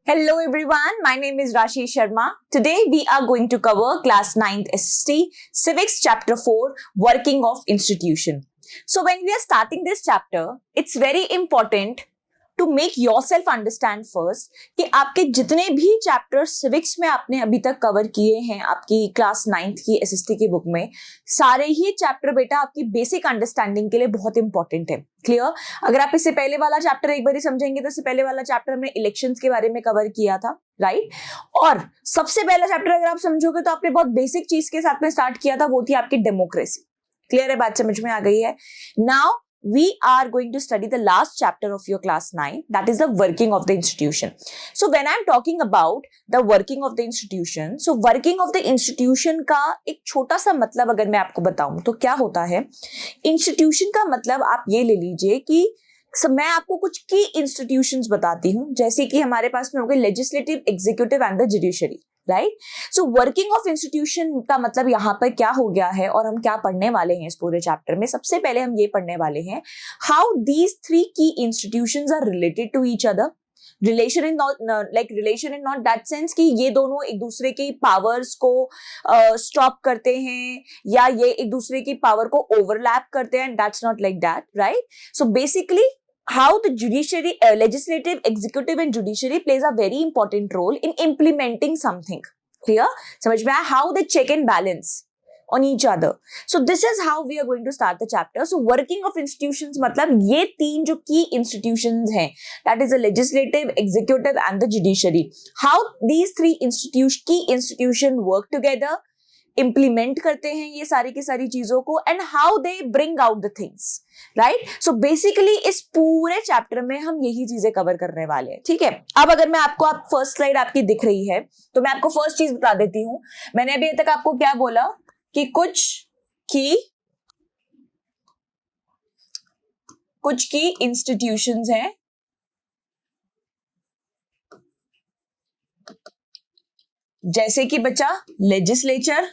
Hello everyone, my name is Rashi Sharma. Today we are going to cover class 9th SST Civics chapter 4 Working of Institution. So when we are starting this chapter, it's very important to make yourself understand first कि आपके जितने भी chapters civics में आपने अभी तक cover किए हैं आपकी क्लास 9th की एसएसटी की बुक में, सारे ही चैप्टर बेटा आपकी बेसिक अंडरस्टैंडिंग के लिए बहुत इंपॉर्टेंट है. क्लियर? अगर आप इससे पहले वाला चैप्टर एक बार ही समझेंगे तो इससे पहले वाला चैप्टर हमने इलेक्शंस के बारे में कवर किया था, राइट? और सबसे पहला चैप्टर अगर आप समझोगे तो आपने बहुत बेसिक चीज के साथ में स्टार्ट किया था, वो थी आपकी डेमोक्रेसी. क्लियर है? बात समझ में आ गई है? Now we are going to study the last chapter of your class 9, that is the working of the institution. So when I'm talking about the working of the institution, so working of the institution का एक छोटा सा मतलब अगर मैं आपको बताऊं तो क्या होता है. institution का मतलब आप ये ले लीजिए कि मैं आपको कुछ की इंस्टीट्यूशंस बताती हूँ, जैसे कि हमारे पास में हो गए legislative, executive and the judiciary, right? So working of institution का मतलब यहाँ पर क्या हो गया है और हम क्या पढ़ने वाले हैं इस पूरे चैप्टर में. सबसे पहले हम ये पढ़ने वाले हैं हाउ दीज थ्री की institutions are related to each other. Relation in not that sense कि ये दोनों एक दूसरे की पावर्स को स्टॉप करते हैं या ये एक दूसरे की पावर को ओवरलैप करते हैं. That's not like that, right? So basically how the judiciary, legislative, executive and judiciary plays a very important role in implementing something. Clear? समझ में आया? How they check and balance on each other. So this is how we are going to start the chapter. So working of institutions मतलब ये तीन जो key institutions हैं, that is the legislative, executive and the judiciary. How these three key institution work together, implement करते हैं ये सारी की सारी चीजों को, and how they bring out the things, right? So basically इस पूरे चैप्टर में हम यही चीजें कवर करने वाले हैं, ठीक है? अब अगर मैं आपको फर्स्ट स्लाइड आपकी दिख रही है तो मैं आपको फर्स्ट चीज बता देती हूं. मैंने अभी तक आपको क्या बोला कि कुछ की इंस्टीट्यूशंस हैं जैसे कि बच्चा legislature,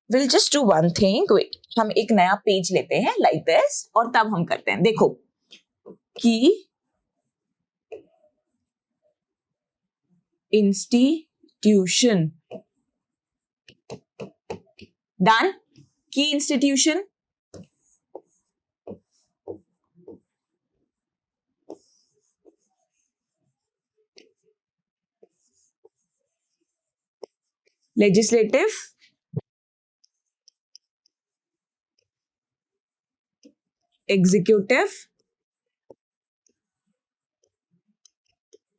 will just do one thing, हम एक नया पेज लेते हैं लाइक दिस और तब हम करते हैं. देखो की इंस्टीट्यूशन, डन. की institution, legislative, executive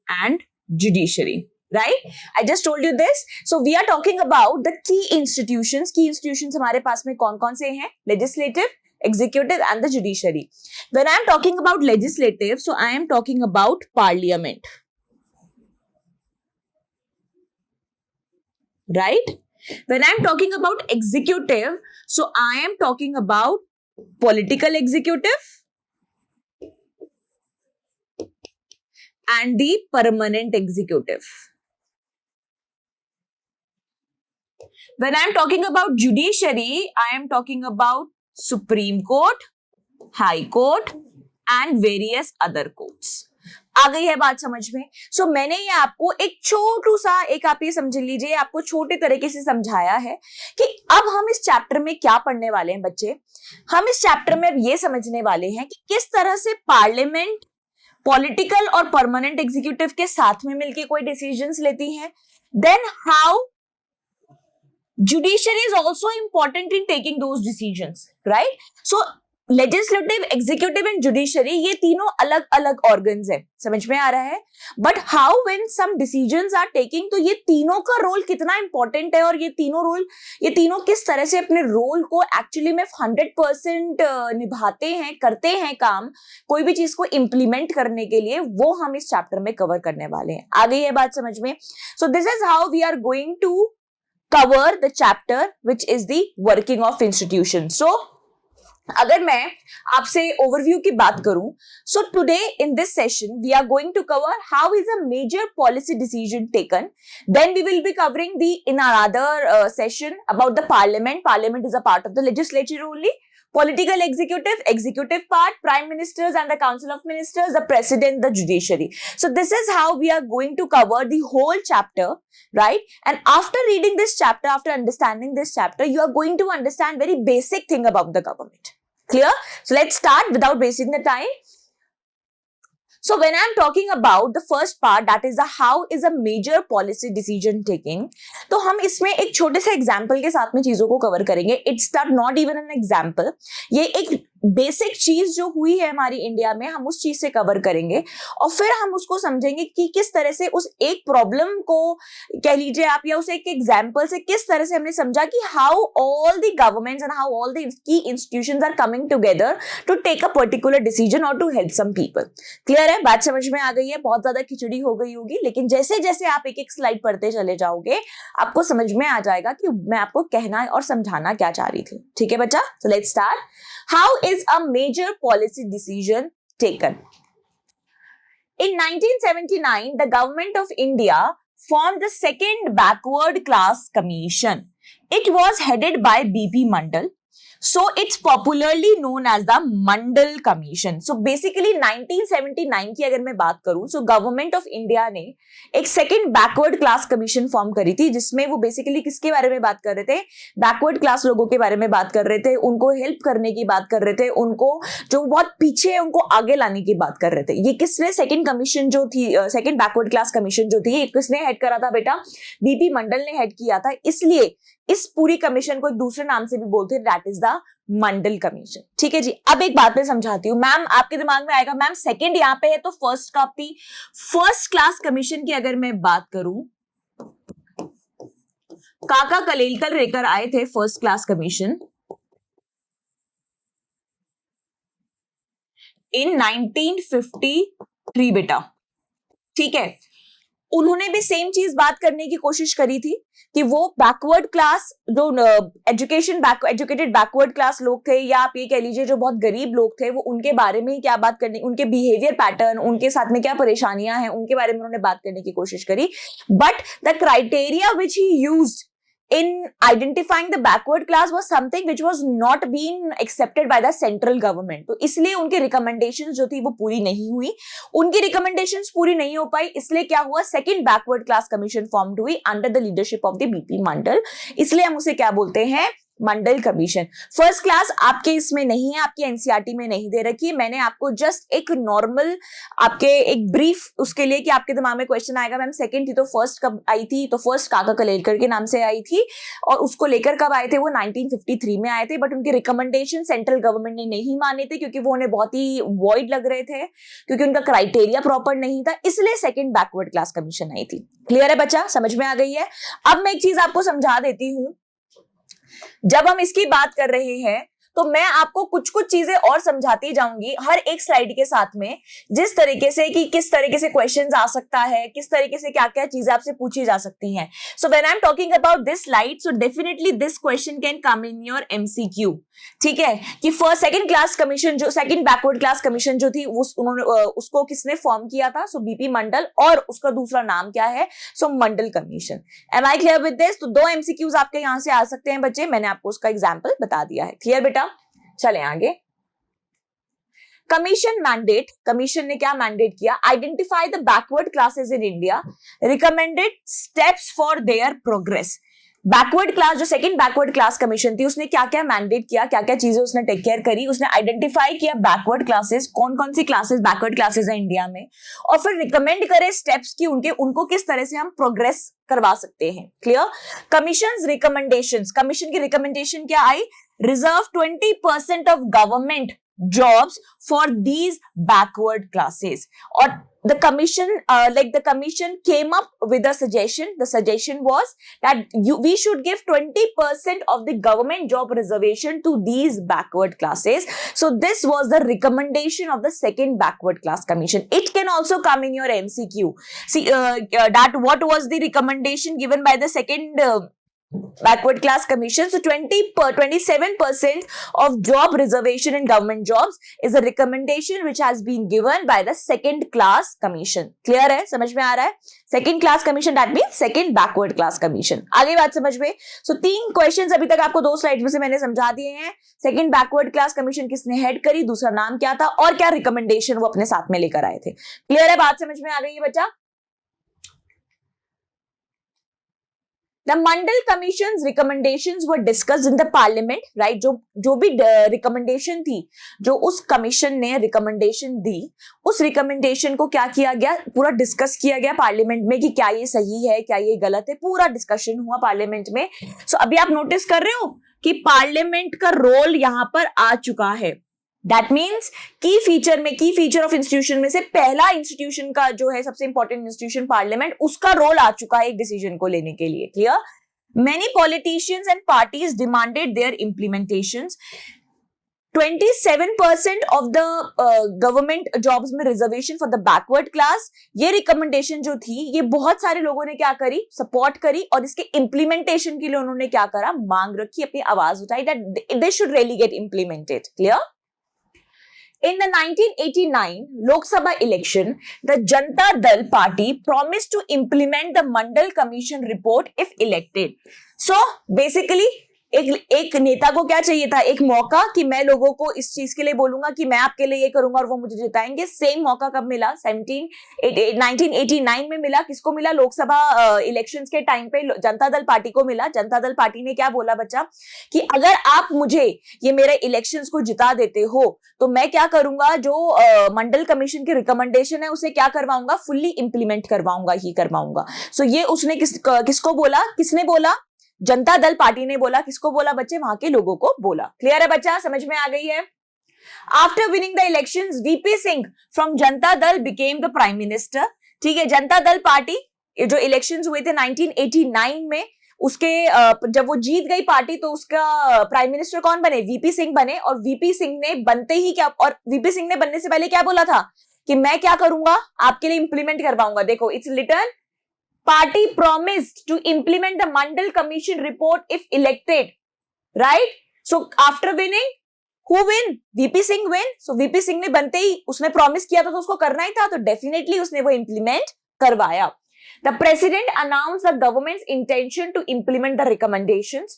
and judiciary, right? I just told you this. So we are talking about the key institutions. Key institutions हमारे पास में कौन कौन से हैं? Legislative, executive and the judiciary. When I am talking about legislative, so I am talking about parliament, right? When I am talking about executive, so I am talking about political executive and the permanent executive. When I am talking about judiciary, I am talking about Supreme Court, High Court and various other courts. आ गई है बात समझ में? सो मैंने ये आपको एक छोटू सा एक आप ये समझ लीजिए, आपको छोटे तरीके से समझाया है कि अब हम इस चैप्टर में क्या पढ़ने वाले हैं बच्चे. हम इस चैप्टर में ये समझने वाले हैं कि किस तरह से पार्लियामेंट पॉलिटिकल और परमानेंट एग्जीक्यूटिव के साथ में मिलकर कोई डिसीजंस लेती है. Then how judiciary is also important in taking those decisions, right? So legislative, executive and judiciary ये तीनों अलग अलग ऑर्गन्स है, समझ में आ रहा है? But how when some decisions are taking, तो ये तीनों का रोल कितना इंपॉर्टेंट है और ये तीनों किस तरह से अपने रोल को एक्चुअली में 100% निभाते हैं, करते हैं काम कोई भी चीज को इंप्लीमेंट करने के लिए, वो हम इस चैप्टर में कवर करने वाले हैं. आ गई है बात समझ में? So this is how we are going to cover the chapter which is the working of institution. So अगर मैं आपसे ओवरव्यू की बात करूं, so today in this session we are going to cover how is a major policy decision taken. Then we will be covering the in another session about the Parliament. Parliament is a part of the legislature only. political executive, executive part, prime ministers and the council of ministers, the president, the judiciary. So this is how we are going to cover the whole chapter, right? And after reading this chapter, after understanding this chapter, you are going to understand very basic thing about the government. Clear? So let's start without wasting the time. So when I'm talking about the first part, that is the how is a major policy decision taking, तो हम इसमें एक छोटे से example के साथ में चीजों को कवर करेंगे. It's not even an example, ये एक बेसिक चीज जो हुई है हमारी इंडिया में, हम उस चीज से कवर करेंगे और फिर हम उसको समझेंगे कि किस तरह से उस एक प्रॉब्लम को कह लीजिए आप, या उस एक एग्जाम्पल से किस तरह से हमने समझा कि how all the governments and how all the key institutions are coming together to take a particular decision और to help some people. Clear है? बात समझ में आ गई है? बहुत ज्यादा खिचड़ी हो गई होगी, लेकिन जैसे जैसे आप एक एक स्लाइड पढ़ते चले जाओगे आपको समझ में आ जाएगा कि मैं आपको कहना और समझाना क्या चाह रही थी. ठीक है बच्चा? So let's start. How is a major policy decision taken? In 1979, the government of India formed the second backward class commission. It was headed by B.P. Mandal. So it's popularly known as the Mandal Commission. So basically 1979 की अगर मैं बात करूं, so government of India ने एक second backward class commission form करी थी, जिसमें वो बेसिकली किसके बारे में बात कर रहे थे? बैकवर्ड क्लास लोगों के बारे में बात कर रहे थे, उनको हेल्प करने की बात कर रहे थे, उनको जो बहुत पीछे है उनको आगे लाने की बात कर रहे थे. ये किसने सेकेंड कमीशन जो थी, सेकेंड बैकवर्ड क्लास कमीशन जो थी, किसने हेड करा था बेटा? बीपी मंडल ने हेड किया था. इसलिए इस पूरी कमीशन को एक दूसरे नाम से भी बोलते हैं, that is the Mandal commission. ठीक है जी. अब एक बात मैं समझाती हूँ. मैम आपके दिमाग में आएगा मैम सेकंड यहाँ पे है तो फर्स्ट का थी. फर्स्ट क्लास कमीशन की अगर मैं बात करूं, काका कलेलकर लेकर आए थे फर्स्ट क्लास कमीशन इन 1953 बेटा. ठीक है. उन्होंने भी सेम चीज बात करने की कोशिश करी थी कि वो बैकवर्ड क्लास जो एजुकेटेड बैकवर्ड क्लास लोग थे, या आप ये कह लीजिए जो बहुत गरीब लोग थे, वो उनके बारे में ही क्या बात करनी, उनके बिहेवियर पैटर्न, उनके साथ में क्या परेशानियां हैं, उनके बारे में उन्होंने बात करने की कोशिश करी. But the criteria which he used in identifying the backward class was something which was not being accepted by the central government. तो इसलिए उनकी recommendations जो थी वो पूरी नहीं हुई. उनकी recommendations पूरी नहीं हो पाई, इसलिए क्या हुआ? Second backward class commission formed हुई under the leadership of the BP Mandal. इसलिए हम उसे क्या बोलते हैं? मंडल कमीशन. फर्स्ट क्लास आपके इसमें नहीं है, आपके एनसीईआरटी में नहीं दे रखी है. मैंने आपको जस्ट एक नॉर्मल आपके एक ब्रीफ उसके लिए कि आपके दिमाग में क्वेश्चन आएगा मैम सेकंड थी तो फर्स्ट कब आई थी? तो फर्स्ट काका कलेलकर के नाम से आई थी और उसको लेकर कब आए थे? वो 1953 में आए थे. बट उनके रिकमेंडेशन सेंट्रल गवर्नमेंट ने नहीं माने थे क्योंकि वो उन्हें बहुत ही वॉइड लग रहे थे, क्योंकि उनका क्राइटेरिया प्रॉपर नहीं था. इसलिए सेकेंड बैकवर्ड क्लास कमीशन आई थी. क्लियर है बच्चा? समझ में आ गई है? अब मैं एक चीज आपको समझा देती हूं. जब हम इसकी बात कर रहे हैं तो मैं आपको कुछ कुछ चीजें और समझाती जाऊंगी हर एक स्लाइड के साथ में, जिस तरीके से कि किस तरीके से क्वेश्चंस आ सकता है, किस तरीके से क्या क्या चीजें आपसे पूछी जा सकती हैं. So when I am talking about this slide, so definitely this question can come in your MCQ. ठीक है कि फर्स्ट सेकंड क्लास कमीशन जो सेकंड बैकवर्ड क्लास कमीशन जो थी उन्होंने उसको किसने फॉर्म किया था? So BP Mandal. और उसका दूसरा नाम क्या है? So Mandal commission. Am I clear with this? तो दो एमसीक्यूज आपके यहां से आ सकते हैं बच्चे, मैंने आपको उसका एग्जाम्पल बता दिया है. क्लियर बेटा? चले आगे. Commission mandate. कमीशन ने क्या मैंडेट किया? Identify the backward classes in India, recommended steps for their progress. Backward class जो सेकंड बैकवर्ड क्लास कमीशन थी उसने क्या क्या मैंडेट किया, क्या क्या चीजें उसने टेक केयर करी? उसने आइडेंटिफाई किया बैकवर्ड क्लासेस, कौन कौन सी क्लासेस बैकवर्ड क्लासेस है इंडिया में, और फिर रिकमेंड करे स्टेप्स की उनको किस तरह से हम प्रोग्रेस करवा सकते हैं. क्लियर? Commission recommendations. कमीशन की रिकमेंडेशन क्या आई? Reserve 20% of government jobs for these backward classes. Or the commission came up with a suggestion. The suggestion was that we should give 20% of the government job reservation to these backward classes. So this was the recommendation of the second backward class commission. It can also come in your MCQ. See that what was the recommendation given by the second backward class commission. So 27% of job reservation in government jobs is a recommendation which has been given by the second class commission. Clear है? समझ में आ रहा है? Second class commission, that means second backward class commission. आगे बात समझ में? So 3 questions अभी तक आपको 2 स्लाइड्स में से मैंने समझा दिए हैं. Second backward class commission किसने हेड करी, दूसरा नाम क्या था और क्या रिकमेंडेशन वो अपने साथ में लेकर आए थे. क्लियर है? बात समझ में आ गई है बच्चा? The Mandal Commission's recommendations were discussed in the Parliament, right? जो भी recommendation थी, जो उस commission ने recommendation दी, उस recommendation को क्या किया गया, पूरा discuss किया गया Parliament में कि क्या ये सही है, क्या ये गलत है, पूरा discussion हुआ Parliament में. So अभी आप notice कर रहे हो कि Parliament का role यहाँ पर आ चुका है. दैट मीन्स की फीचर ऑफ इंस्टीट्यूशन में से पहला इंस्टीट्यूशन का जो है सबसे इंपॉर्टेंट इंस्टीट्यूशन पार्लियामेंट, उसका रोल आ चुका है एक डिसीजन को लेने के लिए. Clear? Many politicians and parties demanded their implementations. 27% of the government jobs में reservation for the backward class, ये रिकमेंडेशन जो थी ये बहुत सारे लोगों ने क्या करी, सपोर्ट करी और इसके इंप्लीमेंटेशन के लिए उन्होंने क्या करा, मांग रखी, अपनी आवाज उठाई that they should really get implemented. Clear? In the 1989 Lok Sabha election, the Janata Dal party promised to implement the Mandal Commission report if elected. So basically एक नेता को क्या चाहिए था, एक मौका कि मैं लोगों को इस चीज के लिए बोलूंगा कि मैं आपके लिए ये करूंगा और वो मुझे जिताएंगे. सेम मौका कब मिला? 1989 में मिला. किसको मिला? लोकसभा इलेक्शंस के टाइम पे जनता दल पार्टी को मिला. जनता दल पार्टी ने क्या बोला बच्चा कि अगर आप मुझे ये मेरे इलेक्शंस को जिता देते हो तो मैं क्या करूंगा, जो मंडल कमीशन की रिकमेंडेशन है उसे क्या करवाऊंगा, फुल्ली इंप्लीमेंट करवाऊंगा ही करवाऊंगा. सो ये उसने किसको बोला, किसने बोला? जनता दल पार्टी ने बोला. किसको बोला बच्चे? वहां के लोगों को बोला. क्लियर है बच्चा? समझ में आ गई है? After winning the elections, VP Singh from Janata Dal became the prime minister. ठीक है, जनता दल पार्टी जो इलेक्शंस हुए थे 1989 में, उसके जब वो जीत गई पार्टी तो उसका प्राइम मिनिस्टर कौन बने? वीपी सिंह बने. और वीपी सिंह ने बनते ही क्या, और वीपी सिंह ने बनने से पहले क्या बोला था कि मैं क्या करूंगा, आपके लिए इंप्लीमेंट करवाऊंगा. देखो, it's written party promised to implement the Mandal Commission report if elected, right? So after winning, who win? VP Singh win. So VP Singh ने बनते ही उसने प्रॉमिस किया था तो उसको करना ही था, तो डेफिनेटली उसने वो इंप्लीमेंट करवाया. The president announced the government's intention to implement the recommendations.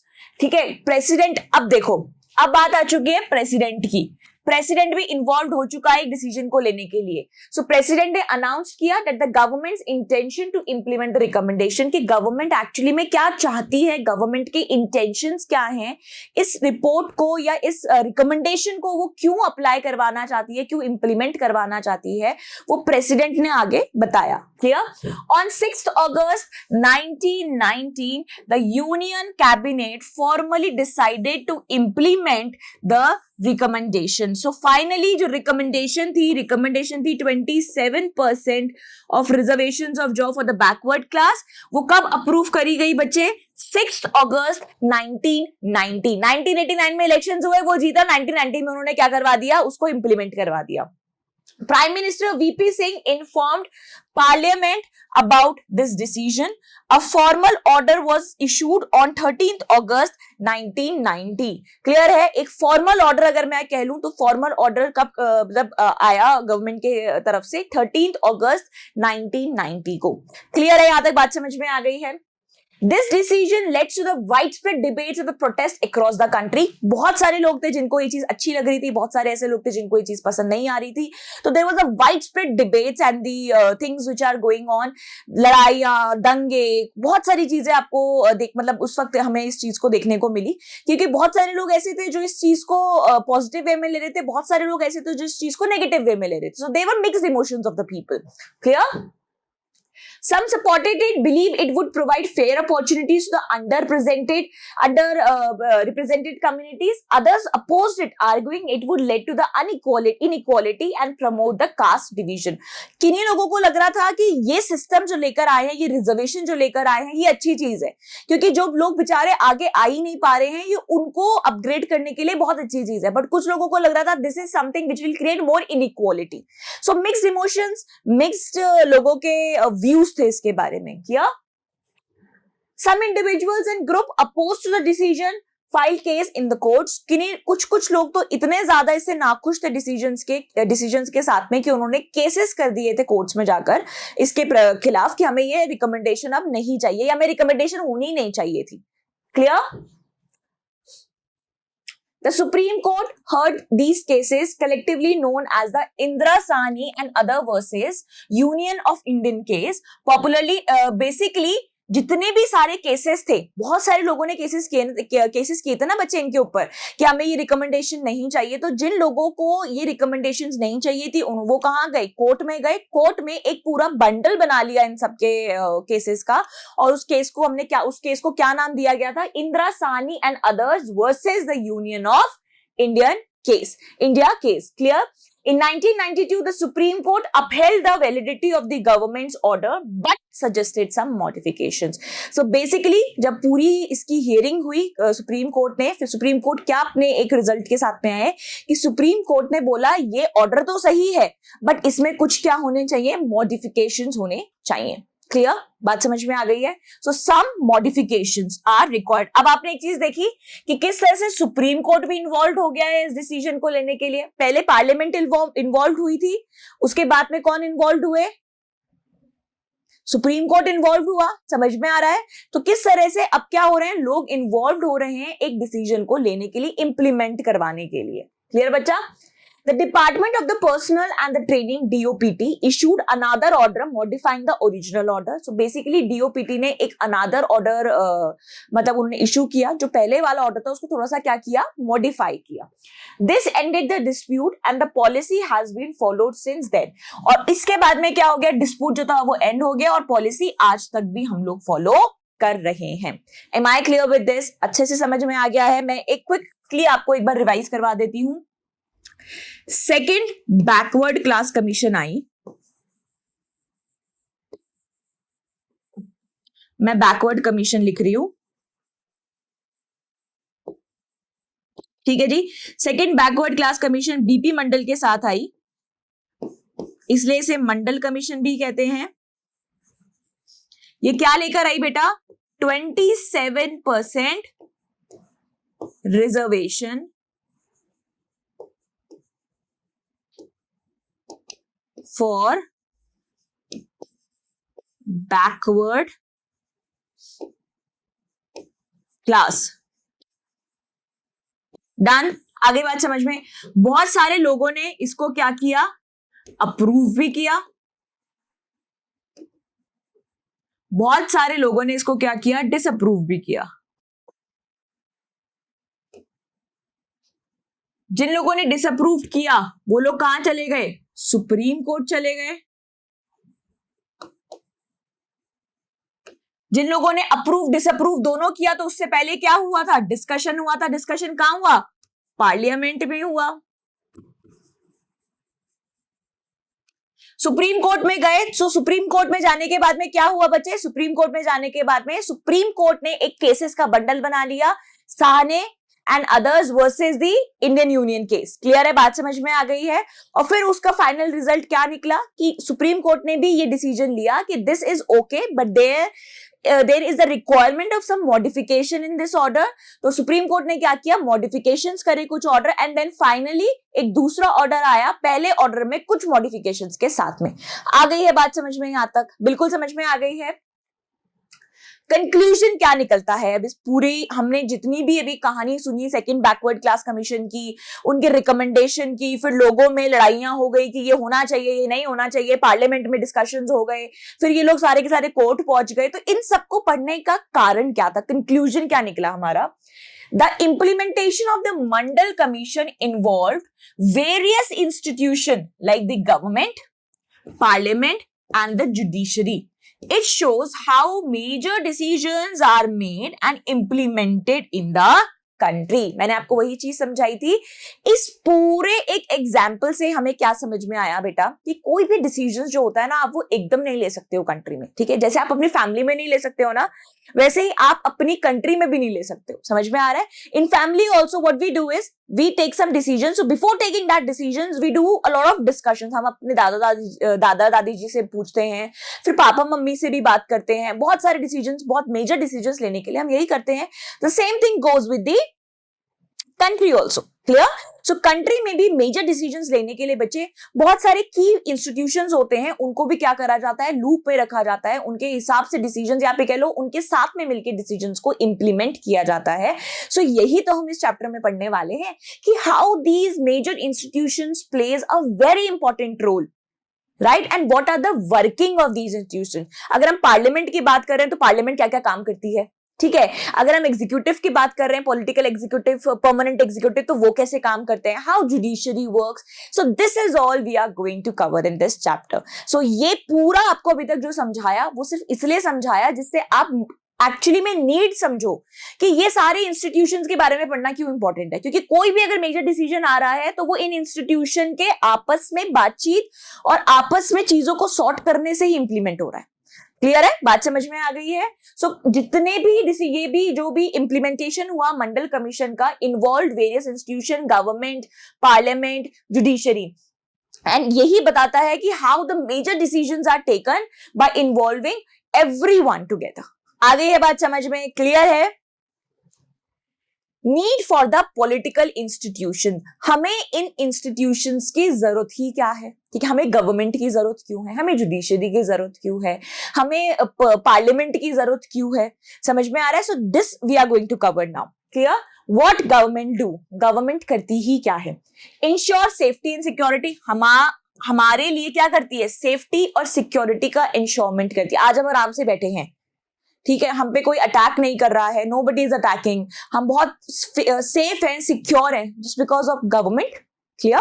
ठीक है, प्रेसिडेंट, अब देखो, अब बात आ चुकी है प्रेसिडेंट की. प्रेसिडेंट भी इन्वॉल्व हो चुका है एक डिसीजन को लेने के लिए. सो प्रेसिडेंट ने अनाउंस किया that the government's intention to implement the recommendation, कि गवर्नमेंट एक्चुअली में क्या चाहती है, गवर्नमेंट के इंटेंशंस क्या हैं, इस रिपोर्ट को या इस रिकमेंडेशन को वो क्यों अप्लाई करवाना चाहती है, क्यों इंप्लीमेंट करवाना चाहती है, वो प्रेसिडेंट ने आगे बताया. Clear? On 6 August 1919 the union cabinet formally decided to implement the recommendation. So finally जो रिकमेंडेशन थी 27% of reservations of job for the backward class, वो कब अप्रूव करी गई बच्चे? 6 अगस्त 1989 में इलेक्शंस हुए, वो जीता. 1990 में उन्होंने क्या करवा दिया, उसको इंप्लीमेंट करवा दिया. Prime Minister VP Singh informed Parliament about this decision. A formal order was issued on 13th August 1990. Clear है? एक formal order अगर मैं कह लूं तो formal order कब मतलब आया गवर्नमेंट के तरफ से? 13th August 1990 को. Clear है? यहां तक बात समझ में आ गई है? This decision led to the widespread debates and the protests across the country. बहुत सारे लोग थे जिनको ये चीज अच्छी लग रही थी, बहुत सारे ऐसे लोग थे जिनको ये चीज पसंद नहीं आ रही थी. तो there was a widespread debates and the things which are going on. लड़ाइयाँ, दंगे, बहुत सारी चीजें आपको मतलब उस वक्त हमें इस चीज को देखने को मिली, क्योंकि बहुत सारे लोग ऐसे थे जो इस चीज को पॉजिटिव वे में ले रहे थे, बहुत सारे लोग ऐसे थे जो इस चीज को नेगेटिव वे में ले रहे थे. So they were mixed emotions of the people. Clear? Some supported it, believe it would provide fair opportunities to the underrepresented communities. Others opposed it, arguing it would lead to the inequality and promote the caste division. किन्हीं लोगों को लग रहा था कि ये system जो लेकर आए हैं, ये रिजर्वेशन जो लेकर आए हैं, ये अच्छी चीज है, क्योंकि जो लोग बेचारे आगे आ ही नहीं पा रहे हैं, ये उनको अपग्रेड करने के लिए बहुत अच्छी चीज है. बट कुछ लोगों को लग रहा था this is something which will create more inequality. So mixed emotions, mixed लोगों के व्यूज थे इसके बारे में. किया Some individuals and group opposed to the decision filed case in the courts. कुछ लोग तो इतने ज्यादा इससे नाखुश थे डिसीजंस के साथ में कि उन्होंने केसेस कर दिए थे कोर्ट्स में जाकर इसके खिलाफ कि हमें ये रिकमेंडेशन अब नहीं चाहिए या हमें रिकमेंडेशन होनी नहीं चाहिए थी. Clear? The Supreme Court heard these cases collectively known as the Indra Sahni and other versus Union of Indian case. Popularly, basically जितने भी सारे केसेस थे, बहुत सारे लोगों ने केसेस किए थे ना बच्चे इनके ऊपर कि हमें ये रिकमेंडेशन नहीं चाहिए. तो जिन लोगों को ये रिकमेंडेशंस नहीं चाहिए थी वो कहाँ गए? कोर्ट में गए. कोर्ट में एक पूरा बंडल बना लिया इन सबके केसेस का और उस केस को क्या नाम दिया गया था? Indira Sahni and others versus the union of India case. Clear? In 1992, the Supreme Court upheld the validity of the government's order but suggested some modifications. So basically, जब पूरी इसकी हियरिंग हुई सुप्रीम कोर्ट ने, फिर सुप्रीम कोर्ट क्या अपने एक result के साथ में आए कि सुप्रीम कोर्ट ने बोला ये ऑर्डर तो सही है बट इसमें कुछ क्या होने चाहिए? मॉडिफिकेशंस होने चाहिए. क्लियर? बात समझ में आ गई है? सो सम मॉडिफिकेशंस आर रिक्वायर्ड. अब आपने एक चीज देखी कि किस तरह से सुप्रीम कोर्ट भी इन्वॉल्व हो गया है इस डिसीजन को लेने के लिए. पहले पार्लियामेंट इन्वॉल्व हुई थी, उसके बाद में कौन इन्वॉल्व हुए? सुप्रीम कोर्ट इन्वॉल्व हुआ. समझ में आ रहा है? तो किस तरह से अब क्या हो रहे हैं? लोग इन्वॉल्व हो रहे हैं एक डिसीजन को लेने के लिए, इंप्लीमेंट करवाने के लिए. क्लियर बच्चा? The Department of the Personnel and the Training DOPT issued another order modifying the original order. So basically DOPT ने एक another order मतलब उन्होंने इशू किया. जो पहले वाला ऑर्डर था उसको थोड़ा सा क्या किया? मॉडिफाई किया. This ended the dispute and the policy has been followed since then. और इसके बाद में क्या हो गया? डिस्प्यूट जो था वो एंड हो गया और पॉलिसी आज तक भी हम लोग फॉलो कर रहे हैं. Am I clear with this? अच्छे से समझ में आ गया है? मैं एक क्विकली आपको एक बार रिवाइज करवा देती हूँ. सेकेंड बैकवर्ड क्लास कमीशन आई. मैं बैकवर्ड कमीशन लिख रही हूं. ठीक है जी. Second backward class commission BP Mandal के साथ आई, इसलिए इसे मंडल कमीशन भी कहते हैं. ये क्या लेकर आई बेटा? 27% reservation for backward class. Done. आगे बात समझ में? बहुत सारे लोगों ने इसको क्या किया? अप्रूव भी किया. बहुत सारे लोगों ने इसको क्या किया? डिसअप्रूव भी किया. जिन लोगों ने डिसअप्रूव किया वो लोग कहां चले गए? सुप्रीम कोर्ट चले गए. जिन लोगों ने अप्रूव डिसअप्रूव दोनों किया तो उससे पहले क्या हुआ था? डिस्कशन हुआ था. डिस्कशन कहां हुआ? पार्लियामेंट में हुआ. सुप्रीम कोर्ट में गए. सो सुप्रीम कोर्ट में जाने के बाद में क्या हुआ बच्चे? सुप्रीम कोर्ट में जाने के बाद में सुप्रीम कोर्ट ने एक केसेस का बंडल बना लिया, Sawhney and others versus the Indian union case. Clear है? बात समझ में आ गई है? और फिर उसका फाइनल रिजल्ट क्या निकला कि सुप्रीम कोर्ट ने भी ये डिसीजन लिया कि this is okay but there is the requirement of some modification in this order. तो सुप्रीम कोर्ट ने क्या किया? मॉडिफिकेशंस करे कुछ ऑर्डर एंड देन फाइनली एक दूसरा ऑर्डर आया पहले ऑर्डर में कुछ मॉडिफिकेशंस के साथ में. आ गई है बात समझ में? यहां तक बिल्कुल समझ में आ गई है? कंक्लूजन क्या निकलता है अब इस पूरी हमने जितनी भी अभी कहानी सुनी सेकंड बैकवर्ड क्लास कमीशन की, उनके रिकमेंडेशन की, फिर लोगों में लड़ाइयां हो गई कि ये होना चाहिए ये नहीं होना चाहिए, पार्लियामेंट में डिस्कशंस हो गए, फिर ये लोग सारे के सारे कोर्ट पहुंच गए. तो इन सबको पढ़ने का कारण क्या था? कंक्लूजन क्या निकला हमारा? The implementation of the Mandal Commission involved various institutions like the government, parliament and the judiciary. It shows how major decisions are made and implemented in the country. मैंने आपको वही चीज समझाई थी। इस पूरे एक एग्जाम्पल से हमें क्या समझ में आया बेटा कि कोई भी डिसीजन जो होता है ना, आप वो एकदम नहीं ले सकते हो कंट्री में, ठीक है। जैसे आप अपनी फैमिली में नहीं ले सकते हो ना, वैसे ही आप अपनी कंट्री में भी नहीं ले सकते हो। समझ में आ रहा है? In family also what we do is we take some decision, so before taking that decision we do a lot of discussion. हम अपने दादा दादी जी से पूछते हैं, फिर पापा मम्मी से भी बात करते हैं। बहुत सारे डिसीजन, बहुत मेजर डिसीजन लेने के लिए हम यही करते हैं। The same thing goes with the country also. Clear? So country में भी मेजर डिसीजंस लेने के लिए बच्चे बहुत सारे की इंस्टीट्यूशंस होते हैं, उनको भी क्या करा जाता है, लूप में रखा जाता है। उनके हिसाब से डिसीजंस, या पे कह लो उनके साथ में मिलकर डिसीजंस को इंप्लीमेंट किया जाता है। सो यही तो हम इस चैप्टर में पढ़ने वाले हैं कि how these major institutions plays a very important role, right, and what are the working of these institutions. अगर हम पार्लियामेंट की बात करें तो पार्लियामेंट क्या क्या काम करती है, ठीक है। अगर हम एग्जीक्यूटिव की बात कर रहे हैं, पॉलिटिकल एग्जीक्यूटिव, परमानेंट एग्जीक्यूटिव, तो वो कैसे काम करते हैं, how judiciary works. So this is all we are going to cover in this chapter. So ये पूरा आपको अभी तक जो समझाया वो सिर्फ इसलिए समझाया जिससे आप एक्चुअली में नीड समझो कि ये सारे इंस्टीट्यूशंस के बारे में पढ़ना क्यों इंपॉर्टेंट है। क्योंकि कोई भी अगर मेजर डिसीजन आ रहा है तो वो इन इंस्टीट्यूशन के आपस में बातचीत और आपस में चीजों को सॉर्ट करने से ही इंप्लीमेंट हो रहा है। क्लियर है? बात समझ में आ गई है? सो जितने भी ये भी जो भी इंप्लीमेंटेशन हुआ मंडल कमीशन का, involve various institution, government, Parliament, judiciary, and यही बताता है कि how the major decisions are taken by involving everyone together. आ गई है बात समझ में? क्लियर है? Need for the political institution, हमें इन इंस्टीट्यूशंस की जरूरत ही क्या है, ठीक है। हमें गवर्नमेंट की जरूरत क्यों है, हमें जुडिशरी की जरूरत क्यों है, हमें पार्लियामेंट की जरूरत क्यों है, समझ में आ रहा है? So this we are going to cover now. Clear? What government do, government करती ही क्या है, इंश्योर सेफ्टी एंड सिक्योरिटी। हमारे लिए क्या करती है, सेफ्टी और सिक्योरिटी का इंश्योरमेंट करती है। आज हम आराम से बैठे हैं, ठीक है, हम पे कोई अटैक नहीं कर रहा है, नोबडी इज अटैकिंग, हम बहुत सेफ हैं, सिक्योर हैं, just because of government. Clear?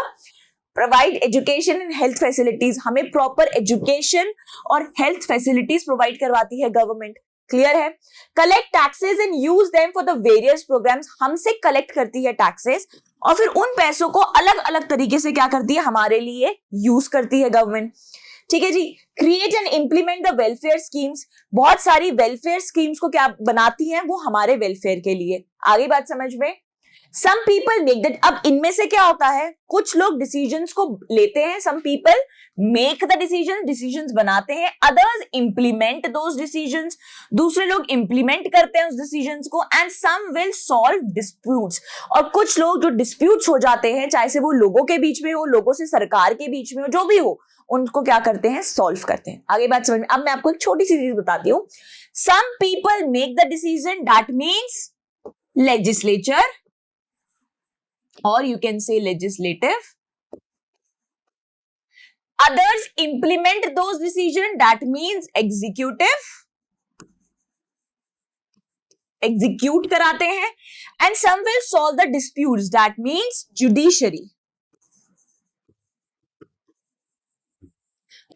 Provide education and health facilities, हमें प्रॉपर एजुकेशन और हेल्थ फैसिलिटीज प्रोवाइड करवाती है गवर्नमेंट। क्लियर है? Collect taxes and use them for the various programmes, हमसे कलेक्ट करती है टैक्सेस और फिर उन पैसों को अलग अलग तरीके से क्या करती है, हमारे लिए यूज करती है गवर्नमेंट। ठीक है जी। Create and implement the welfare schemes, बहुत सारी वेलफेयर स्कीम्स को क्या बनाती हैं, वो हमारे वेलफेयर के लिए। आगे बात समझ में? सम पीपल मेक दैट, अब इनमें से क्या होता है, कुछ लोग डिसीजंस को लेते हैं, some people make the decisions बनाते हैं, अदर्स इंप्लीमेंट दोज डिसीजंस, दूसरे लोग इंप्लीमेंट करते हैं उस डिसीजंस को, and some will solve disputes, और कुछ लोग जो डिस्प्यूट्स हो जाते हैं, चाहे से वो लोगों के बीच में हो, लोगों से सरकार के बीच में हो, जो भी हो, उनको क्या करते हैं, सॉल्व करते हैं। आगे बात समझ में? अब मैं आपको एक छोटी सी चीज बताती हूँ। Some people make the decision, that means legislature, or you can say legislative. Others implement those decisions, that means executive, execute कराते हैं, and some will solve the disputes, that means judiciary.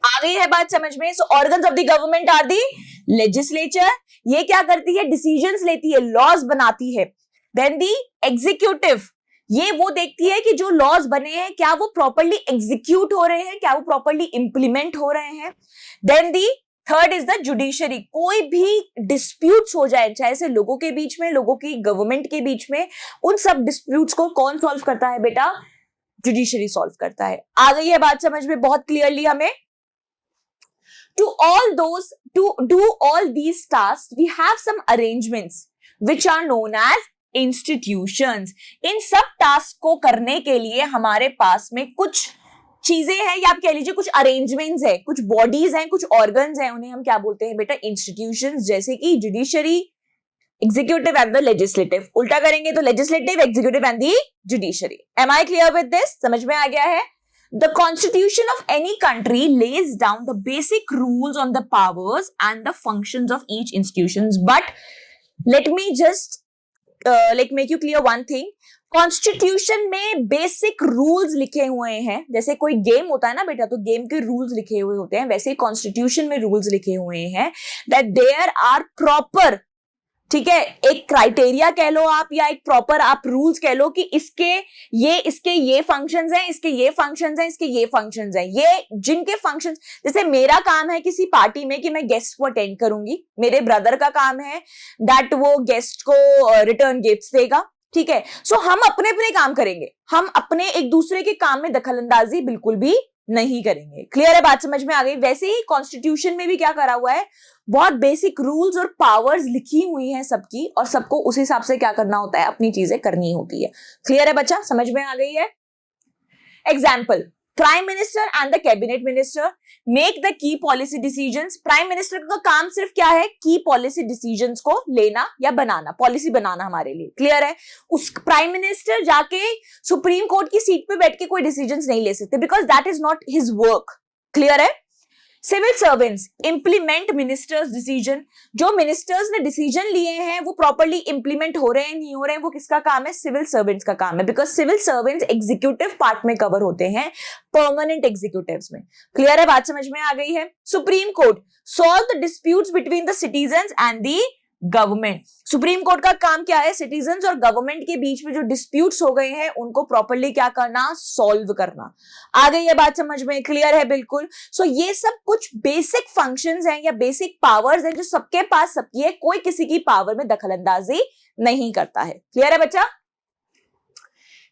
आ गई है बात समझ में? So organs of the government are the legislature, ये क्या करती है, decisions लेती है, laws बनाती है। Then the executive, ये वो देखती है कि जो लॉज बने हैं क्या वो प्रॉपर्ली एग्जीक्यूट हो रहे हैं, क्या वो प्रॉपर्ली इंप्लीमेंट हो रहे हैं। Then the third is the judiciary, कोई भी डिस्प्यूट्स हो जाए, चाहे से लोगों के बीच में, लोगों की गवर्नमेंट के बीच में, उन सब डिस्प्यूट्स को कौन सॉल्व करता है बेटा, जुडिशरी सॉल्व करता है। आ गई है बात समझ में बहुत क्लियरली हमें? To do all these tasks, we have some arrangements which are known as institutions. इन सब टास्क को करने के लिए हमारे पास में कुछ चीजें हैं, या आप कह लीजिए कुछ अरेंजमेंट्स है, कुछ बॉडीज हैं, कुछ ऑर्गन्स हैं, उन्हें हम क्या बोलते हैं बेटा, इंस्टीट्यूशंस। जैसे कि judiciary, executive and the legislative. उल्टा करेंगे तो legislative, executive and the judiciary. Am I clear with this? समझ में आ गया है? The constitution of any country lays down the basic rules on the powers and the functions of each institutions. But let me just make you clear one thing. Constitution में basic rules लिखे हुए हैं, जैसे कोई game होता है ना बेटा, तो गेम के रूल्स लिखे हुए होते हैं, वैसे ही कॉन्स्टिट्यूशन में रूल्स लिखे हुए हैं, दैट देयर आर प्रॉपर ठीक है, एक क्राइटेरिया कह लो आप, या एक प्रॉपर आप रूल्स कह लो कि इसके ये फंक्शंस हैं, इसके ये फंक्शंस हैं, इसके ये फंक्शंस हैं, ये जिनके फंक्शंस, जैसे मेरा काम है किसी पार्टी में कि मैं गेस्ट को अटेंड करूंगी, मेरे ब्रदर का काम है दैट वो गेस्ट को रिटर्न गिफ्ट्स देगा, ठीक है। सो हम अपने अपने काम करेंगे, हम अपने एक दूसरे के काम में दखलंदाजी बिल्कुल भी नहीं करेंगे। क्लियर है, बात समझ में आ गई। वैसे ही कॉन्स्टिट्यूशन में भी क्या करा हुआ है, बहुत बेसिक रूल्स और पावर्स लिखी हुई हैं सबकी, और सबको उस हिसाब से क्या करना होता है, अपनी चीजें करनी होती है। क्लियर है बच्चा, समझ में आ गई है। Example, prime minister and the cabinet minister make the key policy decisions. Prime minister का काम सिर्फ क्या है, की पॉलिसी डिसीजंस को लेना या बनाना, पॉलिसी बनाना हमारे लिए। क्लियर है, उस प्राइम मिनिस्टर जाके सुप्रीम कोर्ट की सीट पे बैठ के कोई डिसीजंस नहीं ले सकते, because that is not his work. Clear है। Civil servants implement ministers decision. जो मिनिस्टर्स ने डिसीजन लिए हैं वो प्रॉपर्ली इंप्लीमेंट हो रहे हैं नहीं हो रहे हैं, वो किसका काम है, सिविल सर्वेंट्स का काम है, because civil servants executive part में कवर होते हैं, परमानेंट एग्जीक्यूटिव्स में। क्लियर है, बात समझ में आ गई है। Supreme court solve the disputes between the citizens and the government. Supreme court का काम क्या है, सिटीजंस और गवर्नमेंट के बीच में जो डिस्प्यूट्स हो गए हैं उनको प्रॉपर्ली क्या करना, सॉल्व करना। आ गई ये बात समझ में, क्लियर है बिल्कुल। सो ये सब कुछ बेसिक फंक्शंस हैं या बेसिक पावर्स हैं जो सबके पास सबकी है, कोई किसी की पावर में दखलंदाजी नहीं करता है। क्लियर है बच्चा।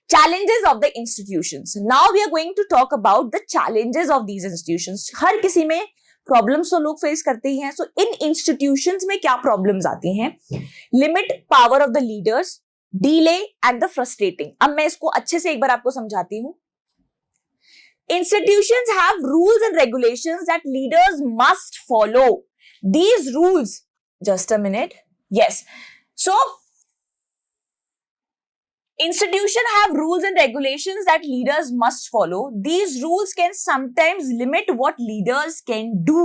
Challenges of the institutions. Now we are going to talk about the challenges of these institutions. हर किसी में प्रॉब्लम्स तो लोग फेस करते ही हैं। सो इन इंस्टीट्यूशंस में क्या प्रॉब्लम्स आती हैं, limit power of the leaders, delay and the frustrating. अब मैं इसको अच्छे से एक बार आपको समझाती हूं। Institutions have rules and regulations that leaders must follow. These rules, just a minute, yes. So institutions have rules and regulations that leaders must follow. These rules can sometimes limit what leaders can do,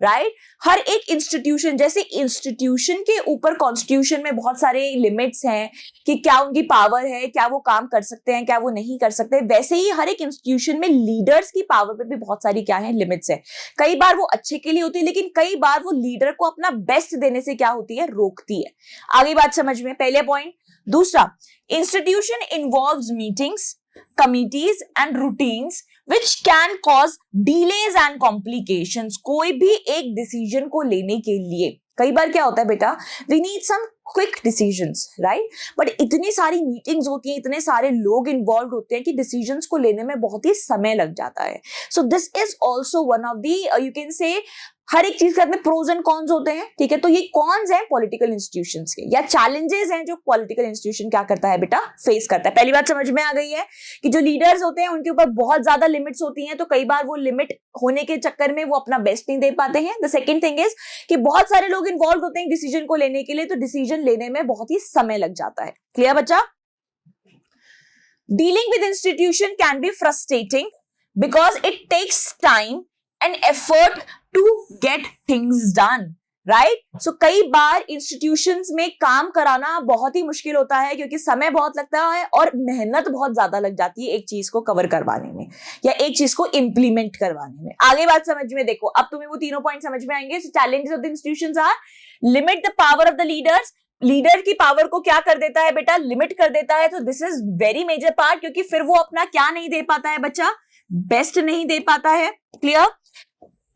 right? हर एक institution, जैसे institution के ऊपर constitution में बहुत सारे limits हैं कि क्या उनकी पावर है, क्या वो काम कर सकते हैं, क्या वो नहीं कर सकते, वैसे ही हर एक इंस्टीट्यूशन में लीडर्स की पावर पे भी बहुत सारी क्या है, लिमिट्स है। कई बार वो अच्छे के लिए होती है, लेकिन कई बार वो लीडर को अपना बेस्ट देने से क्या होती है, रोकती है। आगे बात समझ में, पहले पॉइंट। दूसरा, institution involves meetings, committees and routines which can cause delays and complications. कोई भी एक डिसीजन को लेने के लिए कई बार क्या होता है बेटा, we need some quick decisions, right? But इतनी सारी मीटिंग्स होती हैं, इतने सारे लोग इन्वॉल्व होते हैं कि डिसीजंस को लेने में बहुत ही समय लग जाता है। So this is also one of the, you can say, हर एक चीज के में प्रोज एंड कॉन्स होते हैं, ठीक है। तो ये कॉन्स हैं पॉलिटिकल इंस्टीट्यूशंस के, या चैलेंजेस हैं जो पॉलिटिकल इंस्टीट्यूशन क्या करता है बेटा, फेस करता है। पहली बात समझ में आ गई है कि जो लीडर्स होते हैं उनके ऊपर बहुत ज्यादा लिमिट्स होती हैं, तो कई बार वो लिमिट होने के चक्कर में वो अपना बेस्ट नहीं दे पाते हैं। द सेकंड थिंग इज कि बहुत सारे लोग इन्वॉल्व होते हैं डिसीजन को लेने के लिए, तो डिसीजन लेने में बहुत ही समय लग जाता है। क्लियर बच्चा। Dealing with institution can be frustrating because it takes time and effort to get things done, right. So कई बार इंस्टीट्यूशंस में काम कराना बहुत ही मुश्किल होता है, क्योंकि समय बहुत लगता है और मेहनत बहुत ज्यादा लग जाती है एक चीज को कवर करवाने में या एक चीज को इंप्लीमेंट करवाने में। आगे बात समझ में देखो, अब तुम्हें वो तीनों पॉइंट समझ में आएंगे। So challenges of the institutions are limit the power of the leaders. Leader की पावर को क्या कर देता है बेटा, लिमिट कर देता है। तो this is very major part, क्योंकि फिर वो अपना क्या नहीं दे पाता है बच्चा, बेस्ट नहीं दे पाता है। Clear.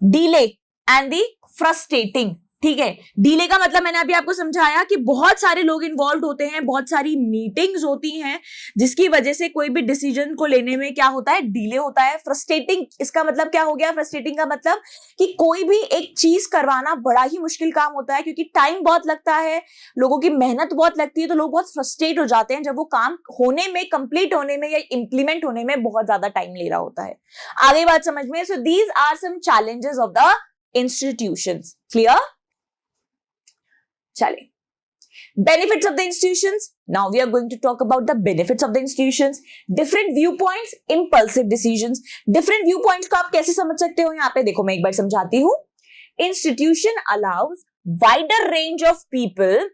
Delay and the frustrating, ठीक है। डीले का मतलब मैंने अभी आपको समझाया कि बहुत सारे लोग इन्वॉल्व होते हैं, बहुत सारी मीटिंग्स होती हैं, जिसकी वजह से कोई भी डिसीजन को लेने में क्या होता है, डीले होता है। फ्रस्ट्रेटिंग, इसका मतलब क्या हो गया, फ्रस्ट्रेटिंग का मतलब कि कोई भी एक चीज करवाना बड़ा ही मुश्किल काम होता है, क्योंकि टाइम बहुत लगता है, लोगों की मेहनत बहुत लगती है, तो लोग बहुत फ्रस्ट्रेट हो जाते हैं जब वो काम होने में, कंप्लीट होने में या इंप्लीमेंट होने में बहुत ज्यादा टाइम ले रहा होता है। आगे बात समझ में। So these are some challenges of the institutions. Clear. चले, benefits of the institutions. Now we are going to talk about the benefits of the institutions. Different viewpoints, impulsive decisions. Different viewpoints को आप कैसे समझ सकते हो, यहाँ पे देखो मैं एक बार समझाती हूँ। Institution allows wider range of people.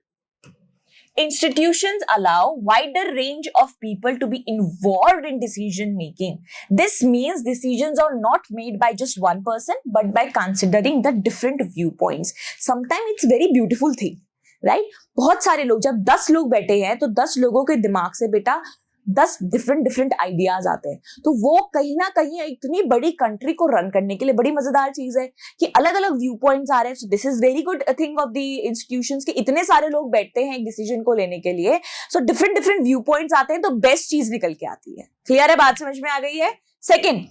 Institutions allow wider range of people to be involved in decision making. This means decisions are not made by just one person, but by considering the different viewpoints. Sometimes it's very beautiful thing. Right? बहुत सारे लोग, जब 10 लोग बैठे हैं तो 10 लोगों के दिमाग से बेटा 10 डिफरेंट आइडियाज आते हैं। तो वो कहीं ना कहीं इतनी बड़ी कंट्री को रन करने के लिए बड़ी मजेदार चीज है कि अलग अलग व्यू पॉइंट्स आ रहे हैं। सो this is very good thing of the institutions कि इतने सारे लोग बैठते हैं एक डिसीजन को लेने के लिए। सो डिफरेंट व्यू पॉइंट्स आते हैं तो बेस्ट चीज निकल के आती है। क्लियर है? बात समझ में आ गई है? Second,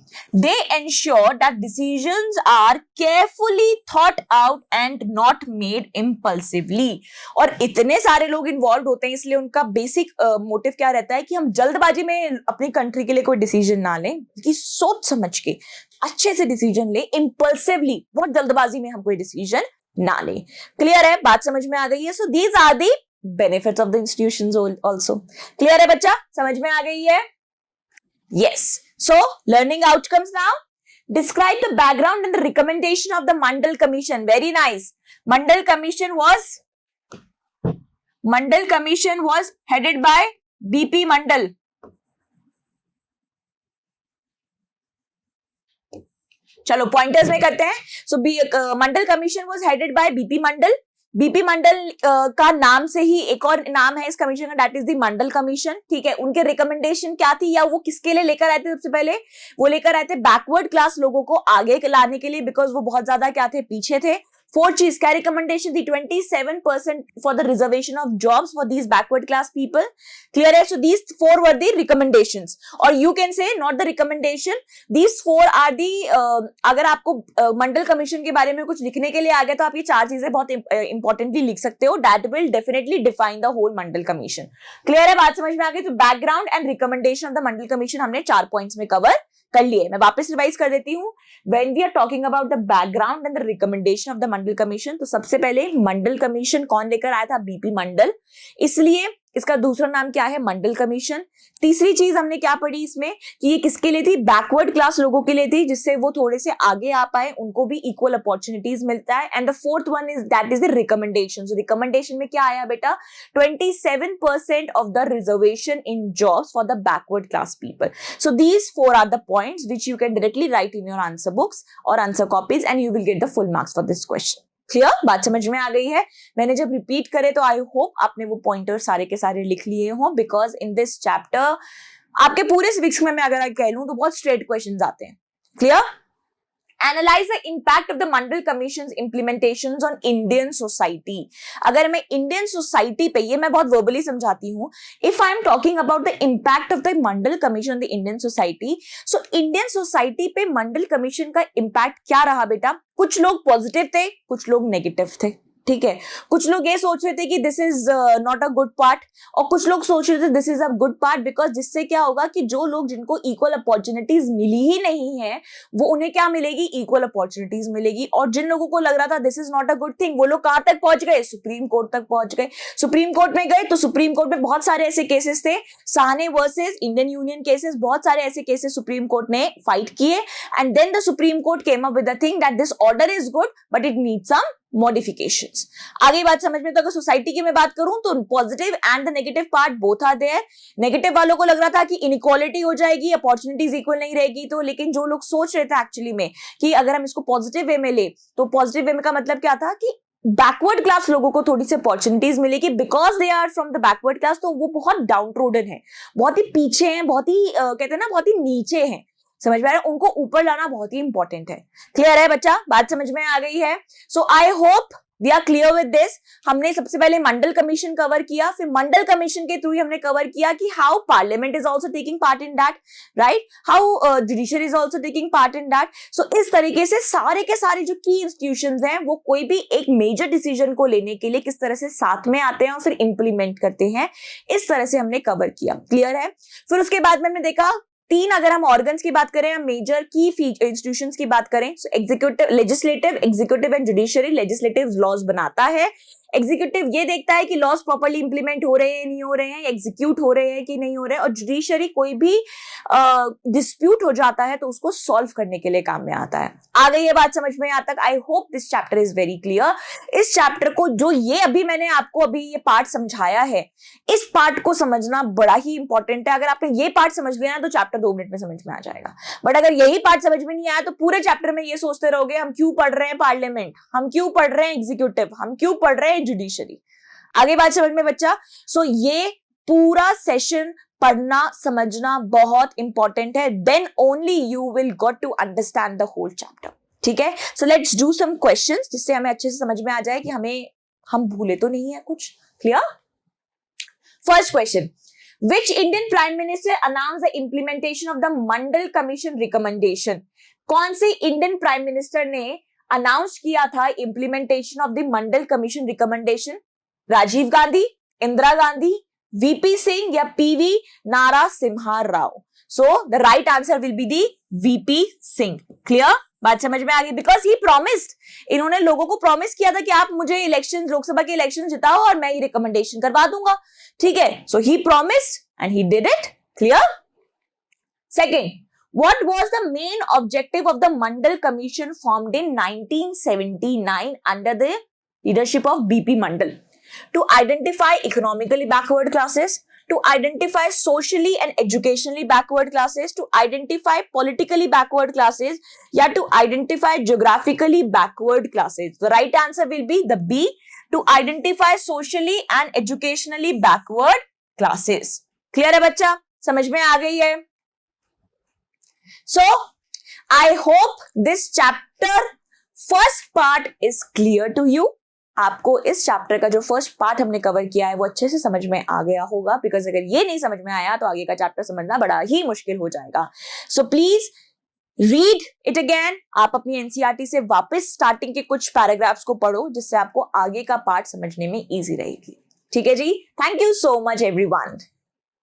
they ensure that decisions are carefully thought out and not made impulsively. और इतने सारे लोग इन्वॉल्व होते हैं इसलिए उनका बेसिक मोटिव क्या रहता है कि हम जल्दबाजी में अपनी कंट्री के लिए कोई डिसीजन ना लें, कि सोच समझ के अच्छे से डिसीजन ले, इम्पल्सिवली, बहुत जल्दबाजी में हम कोई डिसीजन ना लें। क्लियर है? बात समझ में आ गई है? So these are the benefits of the institutions also. Clear है बच्चा? समझ में आ गई है? Yes. So, learning outcomes now. Describe the background and the recommendation of the Mandal Commission. Very nice. Mandal Commission was headed by BP Mandal. चलो pointers में करते हैं। So, Mandal Commission was headed by BP Mandal. BP Mandal का नाम से ही एक और नाम है इस कमीशन का, that is the Mandal commission. ठीक है, उनके रिकमेंडेशन क्या थी, या वो किसके लिए लेकर आए थे? सबसे पहले वो लेकर आए थे बैकवर्ड क्लास लोगों को आगे लाने के लिए, बिकॉज वो बहुत ज्यादा क्या थे, पीछे थे। फोर्थ चीज, क्या रिकमेंडेशन थी? 27% for the reservation of jobs for these backward class people. Clear है? So these 4 were the recommendations, और you can say not the recommendation, these 4 are the. अगर आपको मंडल कमीशन के बारे में कुछ लिखने के लिए आ गया तो आप ये 4 चीजें बहुत इंपॉर्टेंटली लिख सकते हो, that will definitely define the whole Mandal commission. Clear है? बात समझ में आ गई? तो background and recommendation of the Mandal commission हमने 4 पॉइंट्स में कवर कर लिए। मैं वापस रिवाइज कर देती हूँ। When we are talking about the background and the recommendation of the Mandal commission, तो सबसे पहले मंडल कमीशन कौन लेकर आया था? बीपी मंडल, इसलिए इसका दूसरा नाम क्या है? मंडल कमीशन। तीसरी चीज हमने क्या पढ़ी इसमें कि ये किसके लिए थी? बैकवर्ड क्लास लोगों के लिए थी, जिससे वो थोड़े से आगे आ पाए, उनको भी इक्वल अपॉर्चुनिटीज मिलता है। And the fourth one is that is the recommendation. So recommendation में क्या आया बेटा? 27% of the reservation in jobs for the backward class people. So these 4 are the points which you can directly write in your answer books और answer copies and you will get the full marks for this question. Clear? बात समझ में आ गई है? मैंने जब repeat करे तो आई होप आपने वो पॉइंटर सारे के सारे लिख लिए हों, बिकॉज इन दिस चैप्टर आपके पूरे सिविक्स में मैं अगर कह लूं तो बहुत स्ट्रेट क्वेश्चंस आते हैं। Clear? Analyze the impact of the Mandal Commission's implementations on Indian society. अगर मैं इंडियन सोसाइटी पे, ये मैं बहुत वर्बली समझाती हूँ, if I am talking about the impact of the Mandal Commission on the Indian society, so Indian society पे मंडल commission का इम्पैक्ट क्या रहा बेटा? कुछ लोग पॉजिटिव थे, कुछ लोग नेगेटिव थे। ठीक है, कुछ लोग ये सोच रहे थे कि this is not a good part, और कुछ लोग सोच रहे थे this is a good part, because जिससे क्या होगा कि जो लोग जिनको इक्वल अपॉर्चुनिटीज मिली ही नहीं है वो उन्हें क्या मिलेगी? इक्वल अपॉर्चुनिटीज मिलेगी। और जिन लोगों को लग रहा था this is not a good thing, वो लोग कहां तक पहुंच गए? सुप्रीम कोर्ट तक पहुंच गए। सुप्रीम कोर्ट में गए तो सुप्रीम कोर्ट में बहुत सारे ऐसे केसेस थे, Sawhney versus Indian union cases, बहुत सारे ऐसे केसेस सुप्रीम कोर्ट ने फाइट किए, and then the Supreme Court came up with the thing that this order is good but it needs some modifications. आगे बात समझ में? तो अगर सोसाइटी की मैं बात करूं तो positive and the negative part both are there. Negative वालों को लग रहा था कि इनइक्वालिटी हो जाएगी, अपॉर्चुनिटीज इक्वल नहीं रहेगी, तो लेकिन जो लोग सोच रहे थे एक्चुअली में कि अगर हम इसको पॉजिटिव वे में ले, तो पॉजिटिव वे में का मतलब क्या था कि बैकवर्ड क्लास लोगों को थोड़ी सी अपॉर्चुनिटीज मिलेगी, because they are from the backward class, तो वो बहुत डाउन ट्रोडन है, बहुत ही पीछे हैं, बहुत ही कहते हैं ना, बहुत ही नीचे हैं। समझ में आ रहा है? उनको ऊपर लाना बहुत ही इंपॉर्टेंट है। क्लियर है बच्चा? बात समझ में आ गई है? So I hope we are clear with this. हमने सबसे पहले मंडल कमीशन कवर किया, फिर मंडल कमीशन के थ्रू हमने कवर किया कि how Parliament is also taking part in that, right? How judiciary is also taking part in that. So इस तरीके से सारे के सारे जो की इंस्टीट्यूशंस हैं वो कोई भी एक मेजर डिसीजन को लेने के लिए किस तरह से साथ में आते हैं और फिर इंप्लीमेंट करते हैं, इस तरह से हमने कवर किया। क्लियर है? फिर उसके बाद में हमने देखा 3, अगर हम ऑर्गन्स की बात करें, मेजर की इंस्टीट्यूशंस की बात करें, so executive, legislative, executive and judiciary. Legislative laws बनाता है, एग्जीक्यूटिव ये देखता है कि लॉज प्रॉपर्ली इंप्लीमेंट हो रहे हैं, नहीं हो रहे हैं, एग्जीक्यूट हो रहे हैं कि नहीं हो रहे हैं, और जुडिशरी कोई भी डिस्प्यूट हो जाता है तो उसको सॉल्व करने के लिए काम में आता है। आ गई ये बात समझ में? यहाँ तक I hope this chapter is very clear. इस चैप्टर को जो ये अभी मैंने आपको अभी ये पार्ट समझाया है, इस पार्ट को समझना बड़ा ही इंपॉर्टेंट है। अगर आपने ये पार्ट समझ लिया ना तो चैप्टर 2 मिनट में समझ में आ जाएगा, बट अगर यही पार्ट समझ में नहीं आया तो पूरे चैप्टर में ये सोचते रहोगे हम क्यों पढ़ रहे हैं पार्लियामेंट, हम क्यों पढ़ रहे हैं एग्जीक्यूटिव, हम क्यों पढ़ रहे हैं जुडिशरी। आगे बात समझ में बच्चा? सो ये पूरा सेशन पढ़ना समझना बहुत इंपॉर्टेंट है, then only you will got to understand the whole chapter. ठीक है, so let's do some questions जिससे हमें अच्छे से समझ में आ जाए कि हम भूले तो नहीं है कुछ. Clear? First question, which Indian Prime Minister announced the implementation of the Mandal Commission recommendation? कौन से इंडियन प्राइम मिनिस्टर ने अनाउंस किया था implementation of the Mandal commission recommendation? Rajiv Gandhi, Indira Gandhi, VP Singh या PV Narasimha Rao? So the right answer will be the VP Singh. Clear? बात समझ में आ गई? बिकॉज ही प्रॉमिस्ड, इन्होंने लोगों को प्रॉमिस किया था कि आप मुझे इलेक्शन, लोकसभा के इलेक्शन जिताओ और मैं ये रिकमेंडेशन करवा दूंगा. ठीक है, so he promised and he did it. Clear? Second, what was the main objective of the Mandal Commission formed in 1979 under the leadership of BP Mandal? To identify economically backward classes, to identify socially and educationally backward classes, to identify politically backward classes, या to identify geographically backward classes. The right answer will be the B, to identify socially and educationally backward classes. Clear है बच्चा? समझ में आ गई है? So, I hope this chapter first part is clear to you. आपको इस chapter का जो फर्स्ट पार्ट हमने कवर किया है वो अच्छे से समझ में आ गया होगा, बिकॉज अगर ये नहीं समझ में आया तो आगे का चैप्टर समझना बड़ा ही मुश्किल हो जाएगा. So please read it again. आप अपनी एनसीईआरटी से वापस स्टार्टिंग के कुछ पैराग्राफ्स को पढ़ो जिससे आपको आगे का पार्ट समझने में इजी रहेगी. ठीक है जी? Thank you so much everyone.